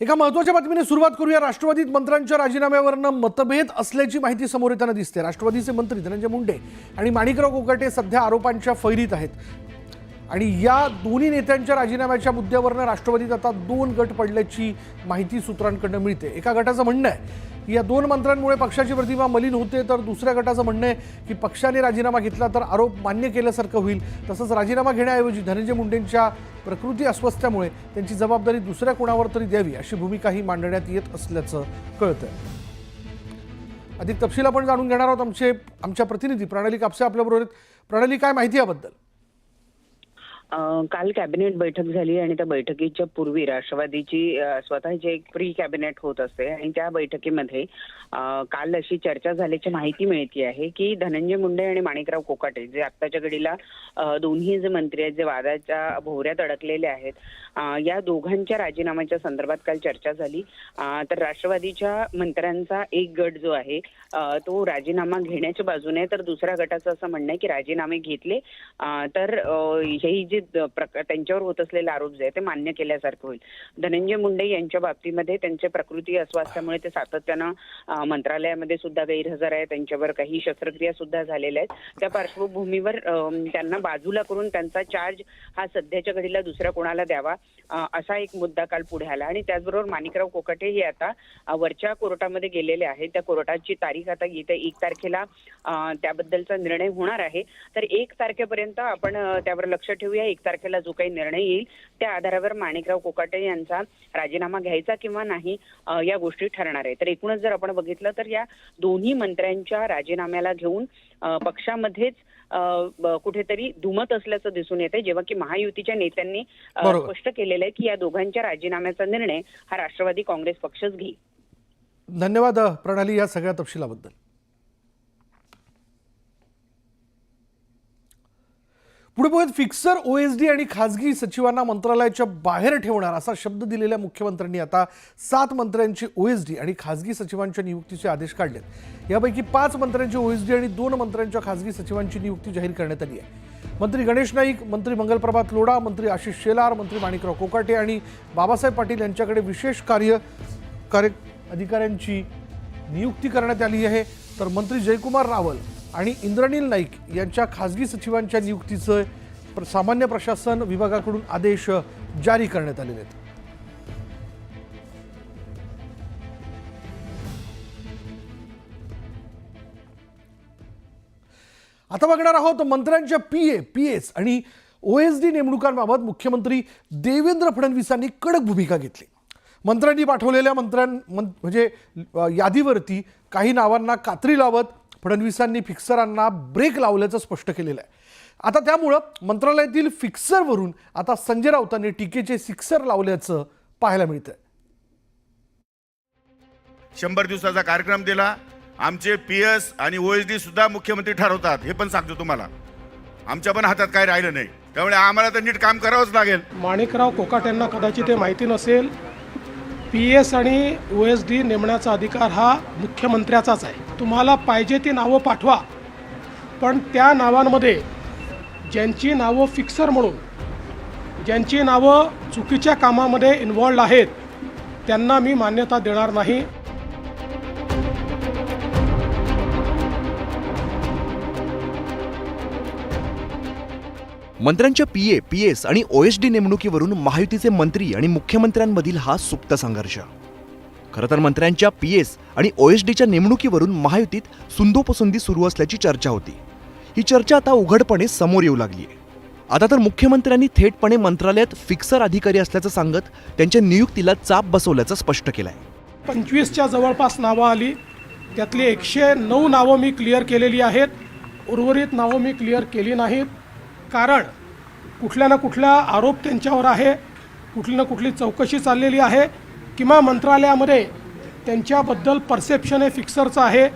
एका महत्त्वाच्या बातमीने सुरुवात करूया। राष्ट्रवादीत मंत्र्यांच्या राजीनाम्यावरनं मतभेद असल्याची माहिती समोर येताना दिसते। राष्ट्रवादीचे मंत्री धनंजय मुंडे आणि माणिकराव कोकाटे सध्या आरोपांच्या फैरीत आहेत आणि या दोन्ही नेत्यांच्या राजीनाम्याच्या मुद्द्यावरनं राष्ट्रवादीत आता दोन गट पडल्याची माहिती सूत्रांकडून मिळते। एका गटाचं म्हणणं आहे की या दोन मंत्र्यांमुळे पक्षाची प्रतिमा मलिन होते, तर दुसऱ्या गटाचं म्हणणं आहे की पक्षाने राजीनामा घेतला तर आरोप मान्य केल्यासारखं होईल। तसंच राजीनामा घेण्याऐवजी धनंजय मुंडेंच्या प्रकृती अस्वस्थ्यामुळे त्यांची जबाबदारी दुसऱ्या कोणावर तरी द्यावी अशी भूमिकाही मांडण्यात येत असल्याचं कळतंय। अधिक तपशील आपण जाणून घेणार आहोत। आमच्या प्रतिनिधी प्रणाली कापसे आपल्याबरोबर आहेत। प्रणाली, काय माहिती याबद्दल? काल कॅबिनेट बैठक झाली आणि त्या बैठकीच्या पूर्वी राष्ट्रवादीची स्वतःची एक प्री कॅबिनेट होत असते आणि त्या बैठकीमध्ये काल अशी चर्चा झाल्याची माहिती मिळते आहे की धनंजय मुंडे आणि माणिकराव कोकाटे जे आत्ताच्या घडीला दोन्ही जे मंत्री आहेत जे वादाच्या भोवऱ्यात अडकलेले आहेत, या दोघांच्या राजीनाम्याच्या संदर्भात काल चर्चा झाली। तर राष्ट्रवादीच्या मंत्र्यांचा एक गट जो आहे तो राजीनामा घेण्याच्या बाजूने, तर दुसऱ्या गटाचं असं म्हणणं आहे की राजीनामे घेतले तर ही जी त्यांच्यावर होत असलेले आरोप जे आहे ते मान्य केल्यासारखं होईल। धनंजय मुंडे यांच्या बाबतीमध्ये त्यांचे प्रकृती अस्वास्थ्यामुळे ते सातत्यानं मंत्रालयामध्ये सुद्धा गैरहजर आहे, त्यांच्यावर काही शस्त्रक्रिया सुद्धा झालेल्या आहेत। त्या पार्श्वभूमीवर त्यांना बाजूला करून त्यांचा चार्ज हा सध्याच्या घडीला दुसऱ्या कोणाला द्यावा असा एक मुद्दा काल पुढे आला आणि त्याचबरोबर माणिकराव कोकाटे हे आता वरच्या कोर्टामध्ये गेलेले आहेत। त्या कोर्टाची तारीख आता येत्या 1 तारखेला त्याबद्दलचा निर्णय होणार आहे। तर 1 तारखेपर्यंत आपण त्यावर लक्ष ठेवूया। 1 तारखेला जो काही निर्णय येईल त्या आधारावर माणिकराव कोकाटे यांचा राजीनामा घ्यायचा किंवा नाही या गोष्टी ठरणार आहे। तर एकूणच जर आपण बघितलं तर या दोन्ही मंत्र्यांच्या राजीनाम्याला घेऊन पक्षामध्येच कुठेतरी दुमत असल्याचं दिसून येते, जेव्हा की महायुतीच्या नेत्यांनी स्पष्ट केलेलं आहे की या दोघांच्या राजीनाम्याचा निर्णय हा राष्ट्रवादी काँग्रेस पक्षच घेईल। धन्यवाद प्रणाली या सगळ्या तपशिलाबद्दल। पुढे पुढे फिक्सर ओएसडी आणि खासगी सचिवांना मंत्रालयाच्या बाहेर ठेवणार असा शब्द दिलेल्या मुख्यमंत्र्यांनी आता 7 मंत्र्यांची ओएसडी आणि खासगी सचिवांच्या नियुक्तीचे आदेश काढलेत। यापैकी 5 मंत्र्यांची ओएसडी आणि 2 मंत्र्यांच्या खासगी सचिवांची नियुक्ती जाहीर करण्यात आली आहे। मंत्री गणेश नाईक, मंत्री मंगलप्रभात लोढा, मंत्री आशिष शेलार, मंत्री माणिकराव कोकाटे आणि बाबासाहेब पाटील यांच्याकडे विशेष कार्य अधिकाऱ्यांची नियुक्ती करण्यात आली आहे। तर मंत्री जयकुमार रावल आणि इंद्रनील नाईक यांच्या खासगी सचिवांच्या नियुक्तीचे सामान्य प्रशासन विभागाकडून आदेश जारी करण्यात आलेले आहेत। आता बघणार आहोत मंत्र्यांच्या पीएस आणि ओएसडी नेमणुकांबाबत मुख्यमंत्री देवेंद्र फडणवीसांनी कडक भूमिका घेतली। मंत्र्यांनी पाठवलेल्या म्हणजे यादीवरती काही नावांना कात्री लावत फडणवीसांनी फिक्सरांना ब्रेक लावल्याचं स्पष्ट केलेलं आहे। आता त्यामुळं मंत्रालयातील फिक्सरवरून आता संजय राऊतांनी टीकेचे सिक्सर लावल्याचं पाहायला मिळतंय। 100 दिवसाचा कार्यक्रम दिला। आमचे पीएस आणि ओएसडी सुद्धा मुख्यमंत्री ठरवतात, हे पण सांगतो तुम्हाला। आमच्या पण हातात काय राहिलं नाही, त्यामुळे आम्हाला तर नीट काम करावंच लागेल। माणिकराव कोकाटेंना कदाचित ते माहिती नसेल, पीएस आणि ओएसडी नेमण्याचा अधिकार हा मुख्यमंत्र्याचाच आहे। तुम्हाला पाहिजे ती नावं पाठवा, पण त्या नावांमध्ये ज्यांची नावं फिक्सर म्हणून, ज्यांची नावं चुकीच्या कामामध्ये इन्व्हॉल्ड आहेत, त्यांना मी मान्यता देणार नाही। मंत्र्यांच्या पीएस आणि ओएसडी नेमणुकीवरून महायुतीचे मंत्री आणि मुख्यमंत्र्यांमधील हा सुप्त संघर्ष। खरं तर मंत्र्यांच्या पीएस आणि ओएसडीच्या नेमणुकीवरून महायुतीत सुंदोपसुंदी सुरू असल्याची चर्चा होती। ही चर्चा आता उघडपणे समोर येऊ लागली आहे। आता तर मुख्यमंत्र्यांनी थेटपणे मंत्रालयात फिक्सर अधिकारी असल्याचं सांगत त्यांच्या नियुक्तीला चाप बसवल्याचं स्पष्ट केलं आहे। 25च्या जवळपास नावं आली, त्यातली 109 नावं मी क्लिअर केलेली आहेत। उर्वरित नावं मी क्लिअर केली नाहीत, कारण कुठल्या ना कुठला आरोप त्यांच्यावर आहे, कुठली ना कुठली चौकशी चाललेली आहे किंवा मंत्रालयामध्ये त्यांच्याबद्दल परसेप्शन हे फिक्सरचं आहे।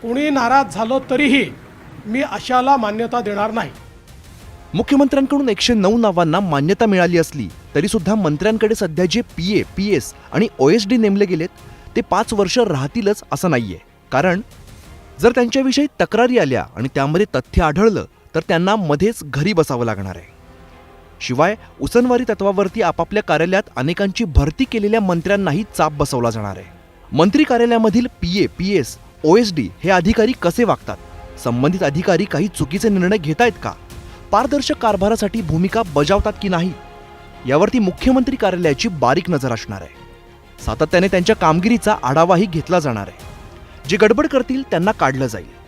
कोणी नाराज झालं तरीही मी अशाला मान्यता देणार नाही। मुख्यमंत्र्यांकडून 109 नावांना मान्यता मिळाली असली तरी सुद्धा मंत्र्यांकडे सध्या जे पीएस आणि ओएसडी नेमले गेलेत ते 5 वर्ष राहतीलच असं नाहीये। कारण जर त्यांच्याविषयी तक्रारी आल्या आणि त्यामध्ये तथ्य आढळलं तर त्यांना मध्येच घरी बसावं लागणार आहे। शिवाय उसनवारी तत्वावरती आपापल्या कार्यालयात अनेकांची भरती केलेल्या मंत्र्यांनाही चाप बसवला जाणार आहे. मंत्री कार्यालयामधील PA, PS, OSD हे अधिकारी कसे वागतात? संबंधित अधिकारी काही चुकीचे निर्णय घेतायत का? पारदर्शक कारभारासाठी भूमिका बजावतात की नाही? यावरती मुख्यमंत्री कार्यालयाची बारीक नजर असणार आहे. सातत्याने त्यांच्या कामगिरीचा आढावाही घेतला जाणार आहे. जे गडबड करतील त्यांना काढलं जाईल.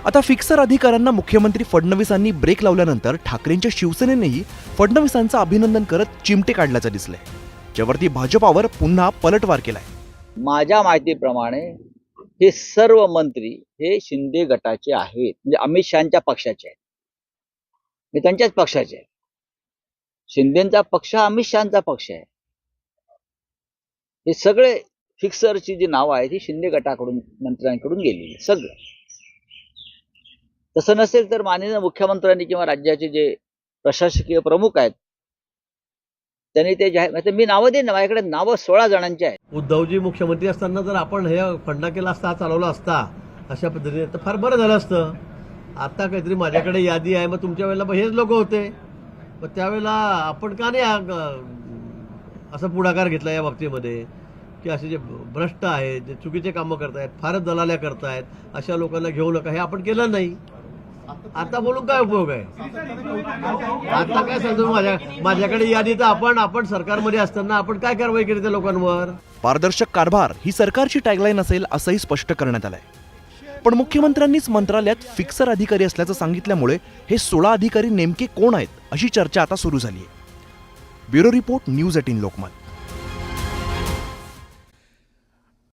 आता फिक्सर अधिकाऱ्यांना मुख्यमंत्री फडणवीसांनी ब्रेक लावल्यानंतर ठाकरेंच्या शिवसेनेनेही फडणवीसांचं अभिनंदन करत चिमटे काढल्याचं दिसलंय, ज्यावरती भाजपावर पुन्हा पलटवार केलाय. माझ्या माहितीप्रमाणे हे सर्व मंत्री हे शिंदे गटाचे आहेत, म्हणजे अमित शहाच्या पक्षाचे आहेत, हे त्यांच्याच पक्षाचे आहेत. शिंदेचा पक्ष हा अमित शहाचा पक्ष आहे. हे सगळे फिक्सरची जी नावं आहेत ही शिंदे गटाकडून मंत्र्यांकडून गेलेली सगळं. तसं नसेल तर माननीय मुख्यमंत्र्यांनी किंवा राज्याचे जे प्रशासकीय प्रमुख आहेत त्यांनी ते जाहीर, मी नावं देईन ना, माझ्याकडे नावं 16 जणांची आहेत. उद्धवजी मुख्यमंत्री असताना जर आपण हे फंडा केला असता, चालवला असता अशा पद्धतीने, तर फार बरं झालं असतं. आता काहीतरी माझ्याकडे यादी आहे, मग तुमच्या वेळेला हेच लोक होते, मग त्यावेळेला आपण का नाही असं पुढाकार घेतला या बाबतीमध्ये की असे जे भ्रष्ट आहेत, जे चुकीचे कामं करतायत, फारच दलाल्या करतायत, अशा लोकांना घेऊ नका, हे आपण केलं नाही. आता बोलून काय उपयोग आहे? आता काय सांगतो, माझ्याकडे यादी, तर आपण सरकारमध्ये असताना आपण काय कारवाई केली त्या लोकांवर? पारदर्शक कारभार ही सरकारची टॅगलाईन असेल असंही स्पष्ट करण्यात आलंय. पण मुख्यमंत्र्यांनीच मंत्रालयात फिक्सर अधिकारी असल्याचं सांगितल्यामुळे हे 16 अधिकारी नेमके कोण आहेत अशी चर्चा आता सुरू झाली आहे. Bureau report, news 18 Lokmat.